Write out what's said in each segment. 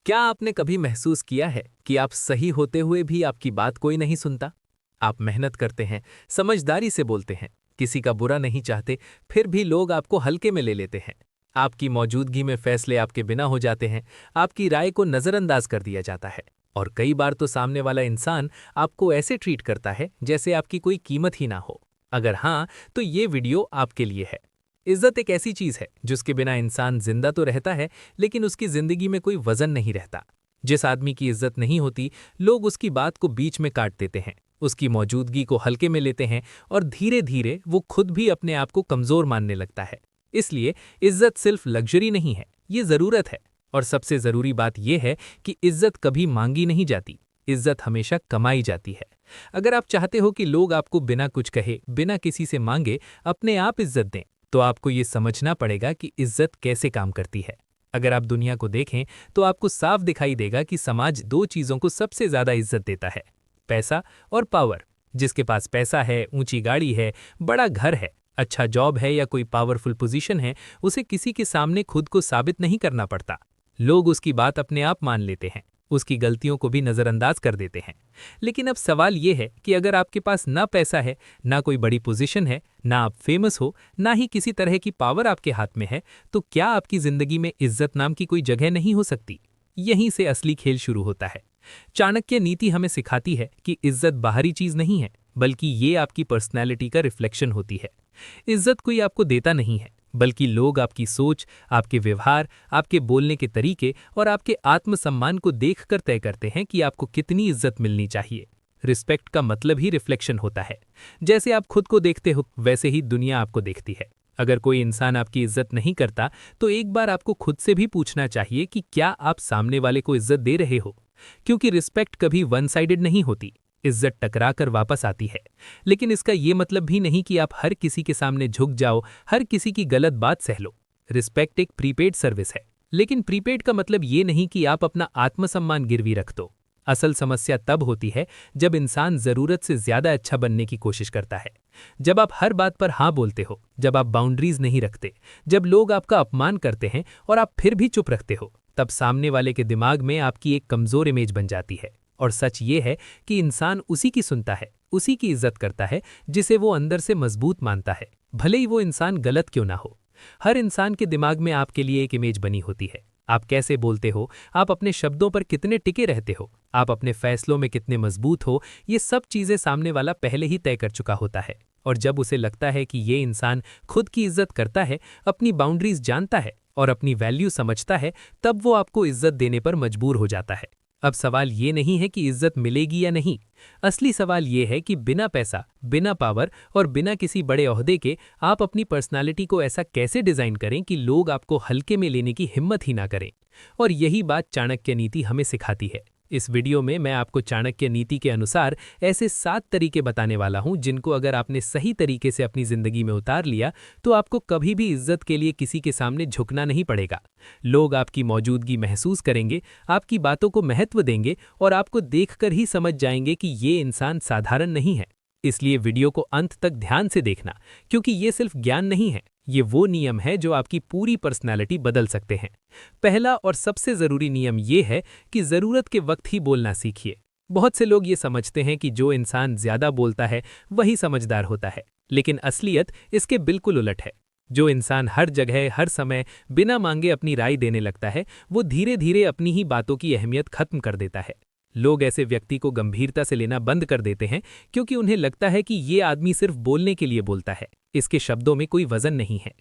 क्या आपने कभी महसूस किया है कि आप सही होते हुए भी आपकी बात कोई नहीं सुनता? आप मेहनत करते हैं, समझदारी से बोलते हैं, किसी का बुरा नहीं चाहते, फिर भी लोग आपको हल्के में ले लेते हैं। आपकी मौजूदगी में फैसले आपके बिना हो जाते हैं, आपकी राय को नज़रअंदाज कर दिया जाता है। और कई बार तो सामने वाला इंसान आपको ऐसे ट्रीट करता है जैसे आपकी कोई कीमत ही ना हो। अगर हाँ, तो ये वीडियो आपके लिए है। इज्जत एक ऐसी चीज है जिसके बिना इंसान जिंदा तो रहता है, लेकिन उसकी जिंदगी में कोई वजन नहीं रहता। जिस आदमी की इज्जत नहीं होती, लोग उसकी बात को बीच में काट देते हैं, उसकी मौजूदगी को हल्के में लेते हैं और धीरे धीरे वो खुद भी अपने आप को कमजोर मानने लगता है। इसलिए इज्जत सिर्फ लग्जरी नहीं है, ये जरूरत है। और सबसे जरूरी बात यह है कि इज्जत कभी मांगी नहीं जाती, इज्जत हमेशा कमाई जाती है। अगर आप चाहते हो कि लोग आपको बिना कुछ कहे, बिना किसी से मांगे अपने आप इज्जत दें, तो आपको ये समझना पड़ेगा कि इज्जत कैसे काम करती है। अगर आप दुनिया को देखें तो आपको साफ दिखाई देगा कि समाज दो चीजों को सबसे ज्यादा इज्जत देता है, पैसा और पावर। जिसके पास पैसा है, ऊंची गाड़ी है, बड़ा घर है, अच्छा जॉब है या कोई पावरफुल पोजीशन है, उसे किसी के सामने खुद को साबित नहीं करना पड़ता। लोग उसकी बात अपने आप मान लेते हैं, उसकी गलतियों को भी नजरअंदाज कर देते हैं। लेकिन अब सवाल यह है कि अगर आपके पास ना पैसा है, ना कोई बड़ी पोजीशन है, ना आप फेमस हो, ना ही किसी तरह की पावर आपके हाथ में है, तो क्या आपकी जिंदगी में इज्जत नाम की कोई जगह नहीं हो सकती? यहीं से असली खेल शुरू होता है। चाणक्य नीति हमें सिखाती है कि इज्जत बाहरी चीज नहीं है, बल्कि ये आपकी पर्सनैलिटी का रिफ्लेक्शन होती है। इज्जत कोई आपको देता नहीं है, बल्कि लोग आपकी सोच, आपके व्यवहार, आपके बोलने के तरीके और आपके आत्मसम्मान को देखकर तय करते हैं कि आपको कितनी इज्जत मिलनी चाहिए। रिस्पेक्ट का मतलब ही रिफ्लेक्शन होता है। जैसे आप खुद को देखते हो, वैसे ही दुनिया आपको देखती है। अगर कोई इंसान आपकी इज्जत नहीं करता, तो एक बार आपको खुद से भी पूछना चाहिए कि क्या आप सामने वाले को इज्जत दे रहे हो। क्योंकि रिस्पेक्ट कभी वन साइडेड नहीं होती, इज्जत टकरा कर वापस आती है। लेकिन इसका ये मतलब भी नहीं कि आप हर किसी के सामने झुक जाओ, हर किसी की गलत बात सह लो। रिस्पेक्ट एक प्रीपेड सर्विस है, लेकिन प्रीपेड का मतलब ये नहीं कि आप अपना आत्मसम्मान गिरवी रख दो। असल समस्या तब होती है जब इंसान जरूरत से ज्यादा अच्छा बनने की कोशिश करता है। जब आप हर बात पर हाँ बोलते हो, जब आप बाउंड्रीज नहीं रखते, जब लोग आपका अपमान करते हैं और आप फिर भी चुप रखते हो, तब सामने वाले के दिमाग में आपकी एक कमजोर इमेज बन जाती है। और सच ये है कि इंसान उसी की सुनता है, उसी की इज्जत करता है जिसे वो अंदर से मजबूत मानता है, भले ही वो इंसान गलत क्यों ना हो। हर इंसान के दिमाग में आपके लिए एक इमेज बनी होती है। आप कैसे बोलते हो, आप अपने शब्दों पर कितने टिके रहते हो, आप अपने फैसलों में कितने मजबूत हो, ये सब चीजें सामने वाला पहले ही तय कर चुका होता है। और जब उसे लगता है कि ये इंसान खुद की इज्जत करता है, अपनी बाउंड्रीज जानता है और अपनी वैल्यू समझता है, तब वो आपको इज्जत देने पर मजबूर हो जाता है। अब सवाल ये नहीं है कि इज्जत मिलेगी या नहीं। असली सवाल ये है कि बिना पैसा, बिना पावर और बिना किसी बड़े ओहदे के आप अपनी पर्सनालिटी को ऐसा कैसे डिजाइन करें कि लोग आपको हल्के में लेने की हिम्मत ही ना करें। और यही बात चाणक्य नीति हमें सिखाती है। इस वीडियो में मैं आपको चाणक्य नीति के अनुसार ऐसे 7 तरीके बताने वाला हूं जिनको अगर आपने सही तरीके से अपनी जिंदगी में उतार लिया, तो आपको कभी भी इज्जत के लिए किसी के सामने झुकना नहीं पड़ेगा। लोग आपकी मौजूदगी महसूस करेंगे, आपकी बातों को महत्व देंगे और आपको देखकर ही समझ जाएंगे कि ये इंसान साधारण नहीं है। इसलिए वीडियो को अंत तक ध्यान से देखना, क्योंकि ये सिर्फ ज्ञान नहीं है, ये वो नियम है जो आपकी पूरी पर्सनालिटी बदल सकते हैं। पहला और सबसे जरूरी नियम ये है कि जरूरत के वक्त ही बोलना सीखिए। बहुत से लोग ये समझते हैं कि जो इंसान ज्यादा बोलता है वही समझदार होता है, लेकिन असलियत इसके बिल्कुल उलट है। जो इंसान हर जगह, हर समय बिना मांगे अपनी राय देने लगता है, वो धीरे धीरे अपनी ही बातों की अहमियत खत्म कर देता है। लोग ऐसे व्यक्ति को गंभीरता से लेना बंद कर देते हैं, क्योंकि उन्हें लगता है कि ये आदमी सिर्फ बोलने के लिए बोलता है, इसके शब्दों में कोई वजन नहीं है।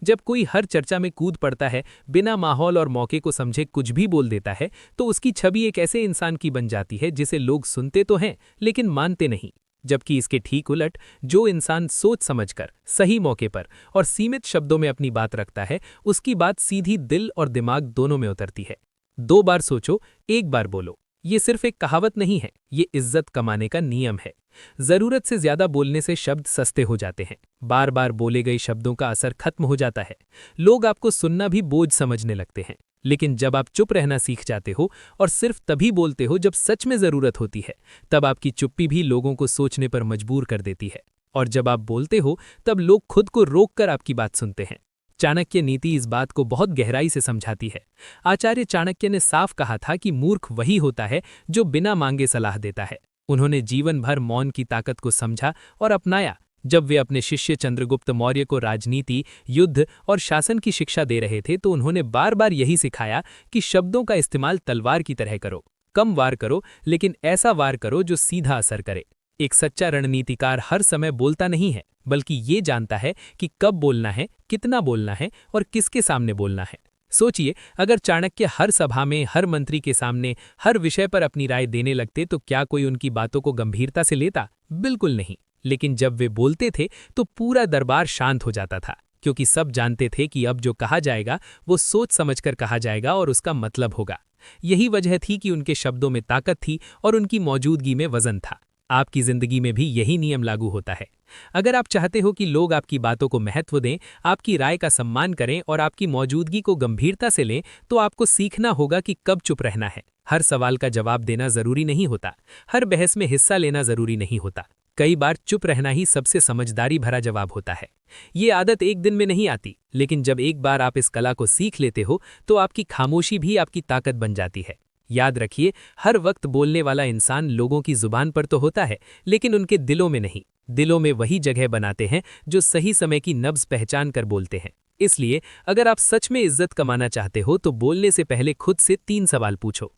जब कोई हर चर्चा में कूद पड़ता है, बिना माहौल और मौके को समझे कुछ भी बोल देता है, तो उसकी छवि एक ऐसे इंसान की बन जाती है जिसे लोग सुनते तो हैं लेकिन मानते नहीं। जबकि इसके ठीक उलट, जो इंसान सोच समझकर, सही मौके पर और सीमित शब्दों में अपनी बात रखता है, उसकी बात सीधी दिल और दिमाग दोनों में उतरती है। 2 बार सोचो, 1 बार बोलो। ये सिर्फ एक कहावत नहीं है, ये इज्जत कमाने का नियम है। जरूरत से ज्यादा बोलने से शब्द सस्ते हो जाते हैं, बार बार बोले गए शब्दों का असर खत्म हो जाता है। लोग आपको सुनना भी बोझ समझने लगते हैं। लेकिन जब आप चुप रहना सीख जाते हो और सिर्फ तभी बोलते हो जब सच में जरूरत होती है, तब आपकी चुप्पी भी लोगों को सोचने पर मजबूर कर देती है। और जब आप बोलते हो, तब लोग खुद को रोक कर आपकी बात सुनते हैं। चाणक्य नीति इस बात को बहुत गहराई से समझाती है। आचार्य चाणक्य ने साफ कहा था कि मूर्ख वही होता है जो बिना मांगे सलाह देता है। उन्होंने जीवन भर मौन की ताकत को समझा और अपनाया। जब वे अपने शिष्य चंद्रगुप्त मौर्य को राजनीति, युद्ध और शासन की शिक्षा दे रहे थे तो उन्होंने बार बार यही सिखाया कि शब्दों का इस्तेमाल तलवार की तरह करो। कम वार करो, लेकिन ऐसा वार करो जो सीधा असर करे। एक सच्चा रणनीतिकार हर समय बोलता नहीं है, बल्कि ये जानता है कि कब बोलना है, कितना बोलना है और किसके सामने बोलना है। सोचिए, अगर चाणक्य हर सभा में, हर मंत्री के सामने, हर विषय पर अपनी राय देने लगते तो क्या कोई उनकी बातों को गंभीरता से लेता? बिल्कुल नहीं। लेकिन जब वे बोलते थे तो पूरा दरबार शांत हो जाता था, क्योंकि सब जानते थे कि अब जो कहा जाएगा वो सोच समझकर कहा जाएगा और उसका मतलब होगा। यही वजह थी कि उनके शब्दों में ताकत थी और उनकी मौजूदगी में वजन था। आपकी जिंदगी में भी यही नियम लागू होता है। अगर आप चाहते हो कि लोग आपकी बातों को महत्व दें, आपकी राय का सम्मान करें और आपकी मौजूदगी को गंभीरता से लें, तो आपको सीखना होगा कि कब चुप रहना है। हर सवाल का जवाब देना जरूरी नहीं होता, हर बहस में हिस्सा लेना जरूरी नहीं होता। कई बार चुप रहना ही सबसे समझदारी भरा जवाब होता है। ये आदत एक दिन में नहीं आती, लेकिन जब एक बार आप इस कला को सीख लेते हो तो आपकी खामोशी भी आपकी ताकत बन जाती है। याद रखिए, हर वक्त बोलने वाला इंसान लोगों की जुबान पर तो होता है, लेकिन उनके दिलों में नहीं। दिलों में वही जगह बनाते हैं जो सही समय की नब्ज पहचान कर बोलते हैं। इसलिए अगर आप सच में इज्जत कमाना चाहते हो तो बोलने से पहले खुद से 3 सवाल पूछो।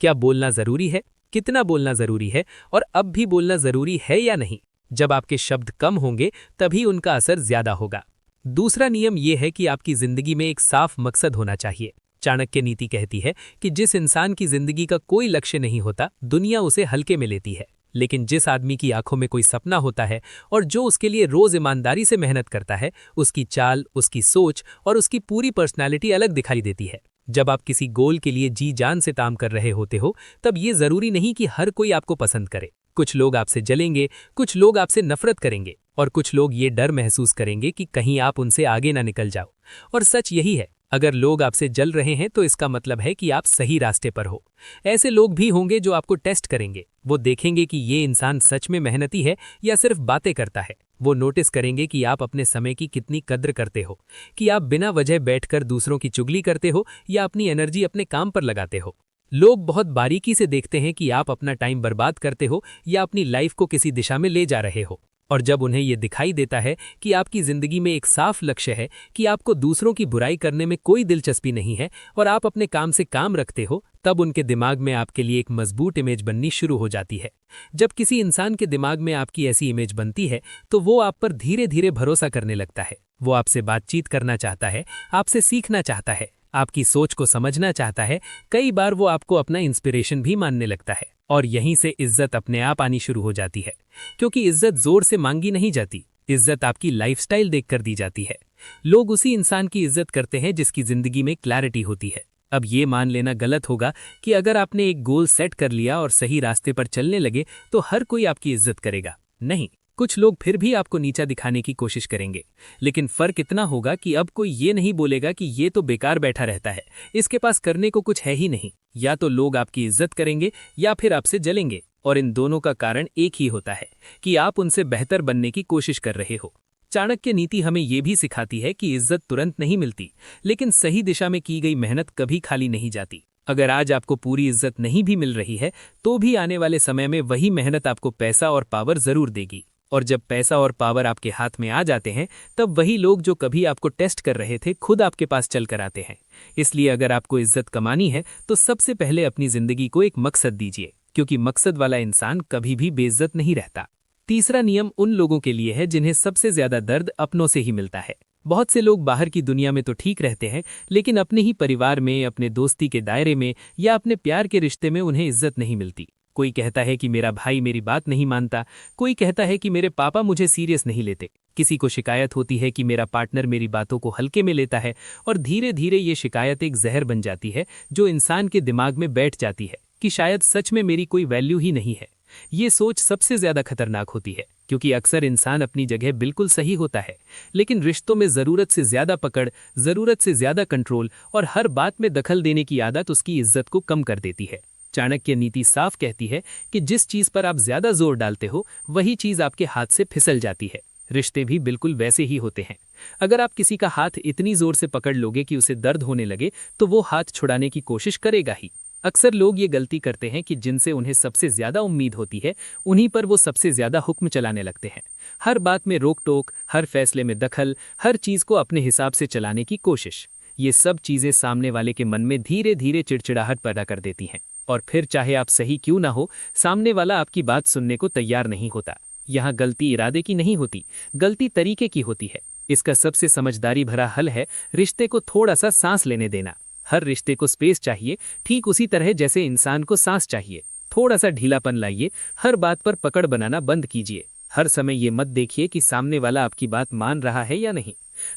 क्या बोलना जरूरी है? कितना बोलना जरूरी है? और अब भी बोलना जरूरी है या नहीं? जब आपके शब्द कम होंगे तभी उनका असर ज्यादा होगा। दूसरा नियम यह है कि आपकी जिंदगी में एक साफ मकसद होना चाहिए। चाणक्य नीति कहती है कि जिस इंसान की जिंदगी का कोई लक्ष्य नहीं होता, दुनिया उसे हल्के में लेती है। लेकिन जिस आदमी की आंखों में कोई सपना होता है और जो उसके लिए रोज ईमानदारी से मेहनत करता है, उसकी चाल, उसकी सोच और उसकी पूरी पर्सनालिटी अलग दिखाई देती है। जब आप किसी गोल के लिए जी जान से काम कर रहे होते हो, तब ये जरूरी नहीं कि हर कोई आपको पसंद करे। कुछ लोग आपसे जलेंगे, कुछ लोग आपसे नफरत करेंगे और कुछ लोग ये डर महसूस करेंगे कि कहीं आप उनसे आगे ना निकल जाओ। और सच यही है, अगर लोग आपसे जल रहे हैं तो इसका मतलब है कि आप सही रास्ते पर हो। ऐसे लोग भी होंगे जो आपको टेस्ट करेंगे। वो देखेंगे कि ये इंसान सच में मेहनती है या सिर्फ बातें करता है। वो नोटिस करेंगे कि आप अपने समय की कितनी कद्र करते हो, कि आप बिना वजह बैठकर दूसरों की चुगली करते हो या अपनी एनर्जी अपने काम पर लगाते हो। लोग बहुत बारीकी से देखते हैं कि आप अपना टाइम बर्बाद करते हो या अपनी लाइफ को किसी दिशा में ले जा रहे हो। और जब उन्हें यह दिखाई देता है कि आपकी जिंदगी में एक साफ लक्ष्य है, कि आपको दूसरों की बुराई करने में कोई दिलचस्पी नहीं है और आप अपने काम से काम रखते हो, तब उनके दिमाग में आपके लिए एक मजबूत इमेज बननी शुरू हो जाती है। जब किसी इंसान के दिमाग में आपकी ऐसी इमेज बनती है तो वो आप पर धीरे धीरे भरोसा करने लगता है। वो आपसे बातचीत करना चाहता है, आपसे सीखना चाहता है, आपकी सोच को समझना चाहता है। कई बार वो आपको अपना इंस्पिरेशन भी मानने लगता है और यहीं से इज्जत अपने आप आनी शुरू हो जाती है। क्योंकि इज्जत जोर से मांगी नहीं जाती, इज्जत आपकी लाइफस्टाइल देखकर दी जाती है। लोग उसी इंसान की इज्जत करते हैं जिसकी जिंदगी में क्लैरिटी होती है। अब ये मान लेना गलत होगा कि अगर आपने एक गोल सेट कर लिया और सही रास्ते पर चलने लगे तो हर कोई आपकी इज्जत करेगा। नहीं, कुछ लोग फिर भी आपको नीचा दिखाने की कोशिश करेंगे, लेकिन फर्क इतना होगा कि अब कोई ये नहीं बोलेगा कि ये तो बेकार बैठा रहता है, इसके पास करने को कुछ है ही नहीं। या तो लोग आपकी इज्जत करेंगे या फिर आपसे जलेंगे, और इन दोनों का कारण एक ही होता है कि आप उनसे बेहतर बनने की कोशिश कर रहे हो। चाणक्य नीति हमें यह भी सिखाती है कि इज्जत तुरंत नहीं मिलती, लेकिन सही दिशा में की गई मेहनत कभी खाली नहीं जाती। अगर आज आपको पूरी इज्जत नहीं भी मिल रही है तो भी आने वाले समय में वही मेहनत आपको पैसा और पावर जरूर देगी। और जब पैसा और पावर आपके हाथ में आ जाते हैं तब वही लोग जो कभी आपको टेस्ट कर रहे थे खुद आपके पास चल कर आते हैं। इसलिए अगर आपको इज्जत कमानी है तो सबसे पहले अपनी जिंदगी को एक मकसद दीजिए, क्योंकि मकसद वाला इंसान कभी भी बेइज्जत नहीं रहता। तीसरा नियम उन लोगों के लिए है जिन्हें सबसे ज्यादा दर्द अपनों से ही मिलता है। बहुत से लोग बाहर की दुनिया में तो ठीक रहते हैं, लेकिन अपने ही परिवार में, अपने दोस्ती के दायरे में या अपने प्यार के रिश्ते में उन्हें इज्जत नहीं मिलती। कोई कहता है कि मेरा भाई मेरी बात नहीं मानता, कोई कहता है कि मेरे पापा मुझे सीरियस नहीं लेते, किसी को शिकायत होती है कि मेरा पार्टनर मेरी बातों को हल्के में लेता है, और धीरे धीरे ये शिकायत एक जहर बन जाती है जो इंसान के दिमाग में बैठ जाती है कि शायद सच में मेरी कोई वैल्यू ही नहीं है। ये सोच सबसे ज्यादा खतरनाक होती है, क्योंकि अक्सर इंसान अपनी जगह बिल्कुल सही होता है, लेकिन रिश्तों में जरूरत से ज्यादा पकड़, जरूरत से ज्यादा कंट्रोल और हर बात में दखल देने की आदत उसकी इज्जत को कम कर देती है। चाणक्य नीति साफ कहती है कि जिस चीज पर आप ज्यादा जोर डालते हो वही चीज आपके हाथ से फिसल जाती है। रिश्ते भी बिल्कुल वैसे ही होते हैं। अगर आप किसी का हाथ इतनी जोर से पकड़ लोगे कि उसे दर्द होने लगे, तो वो हाथ छुड़ाने की कोशिश करेगा ही। अक्सर लोग ये गलती करते हैं कि जिनसे उन्हें सबसे ज्यादा उम्मीद होती है, उन्हीं पर वो सबसे ज्यादा हुक्म चलाने लगते हैं। हर बात में रोक टोक, हर फैसले में दखल, हर चीज को अपने हिसाब से चलाने की कोशिश। ये सब चीजें सामने वाले के मन में धीरे धीरे चिड़चिड़ाहट पैदा कर देती हैं। और फिर चाहे आप सही क्यों ना हो, सामने वाला आपकी बात सुनने को तैयार नहीं होता। यहाँ गलती इरादे की नहीं होती, गलती तरीके की होती है। इसका सबसे समझदारी भरा हल है रिश्ते को थोड़ा सा सांस लेने देना। हर रिश्ते को स्पेस चाहिए, ठीक उसी तरह जैसे इंसान को सांस चाहिए। थोड़ा सा ढीलापन लाइए, हर बात पर पकड़ बनाना बंद कीजिए। हर समय ये मत देखिए कि सामने वाला आपकी बात मान रहा है या नहीं।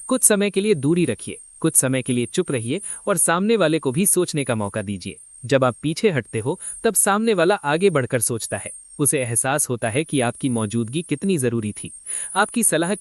कुछ समय के लिए दूरी रखिए, कुछ समय के लिए चुप रहिए और सामने वाले को भी सोचने का मौका दीजिए। जब आप पीछे हटते हो, तब सामने वाला आगे बढ़कर सोचता है। उसे एहसास होता है कि आपकी मौजूदगी कितनी जरूरी थी, आपकी सलाह